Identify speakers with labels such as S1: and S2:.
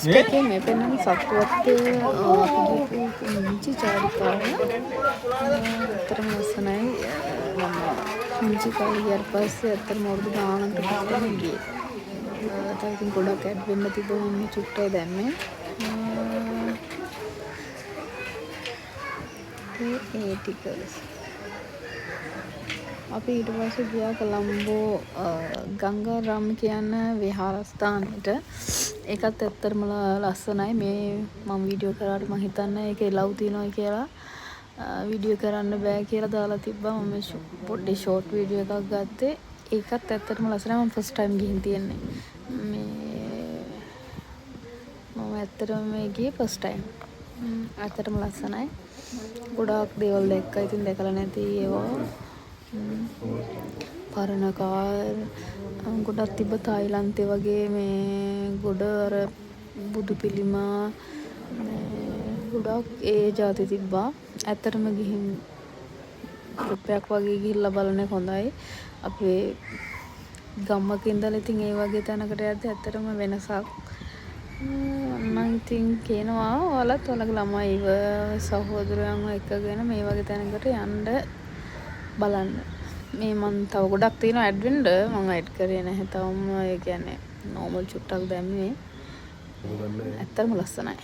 S1: එකේ මේ පෙන්වන සත්වත්වය අපි ගිහපු මිංචි චාරිකාව ඇත්තටම ලස්සනයි. මම මිංචි කාලේ ගියාට පස්සේ ඇත්තටම අවුරුදු ගානකට පස්සේ ගියේ. තව ඉතින් ගොඩක් ඇඩ් වෙන්න තිබුණා මේ චුට්ටයි දැම්මේ. ඒ ටික අපි ඊට පස්සේ ගියා කොළඹෝ ගංගාරාම කියන විහාරස්ථානෙට. ඒකත් ඇත්තටම ලස්සනයි. මේ මම වීඩියෝ කරාට මම හිතන්නේ ඒකේ ලව් තියනවා කියලා වීඩියෝ කරන්න බෑ කියලා දාලා තිබ්බා. මම පොඩි ෂෝට් වීඩියෝ එකක් ගත්තේ. ඒකත් ඇත්තටම ලස්සනයි. මම ෆස්ට් ටයිම් ගිහින් තියන්නේ. මම ඇත්තටම මේ ගියේ ෆස්ට් ටයිම්. ඇත්තටම ලස්සනයි. ගොඩාක් දේවල් දැක්කා. ඉතින් දැකලා නැති ඒවා පරණ කාර් ගොඩක් තිබ්බ. තායිලන්තේ වගේ මේ ගොඩ අර බුදු පිළිමා ගොඩක් ඒ જાති තිබ්බා. ඇත්තටම ගිහින් ට්‍රිප්යක් වගේ ගිහිල්ලා බලන එක හොඳයි. අපේ ගම්මක ඉඳලා ඉතින් ඒ වගේ තැනකට යද්දි ඇත්තටම වෙනසක්. මම ඉතින් කියනවා ඔයාලත් ඔයාලගේ ළමයිව සහෝදරයන්ව එක්කගෙන මේ වගේ තැනකට යන්න බලන්න. මේ මන් තව ගොඩක් තියෙනවා ඇඩ් වෙන්න. මම ඇඩ් කරේ නැහැ තවම. ඒ කියන්නේ නෝමල් චුට්ටක් දැම්මේ. ඇත්තටම ලස්සනයි.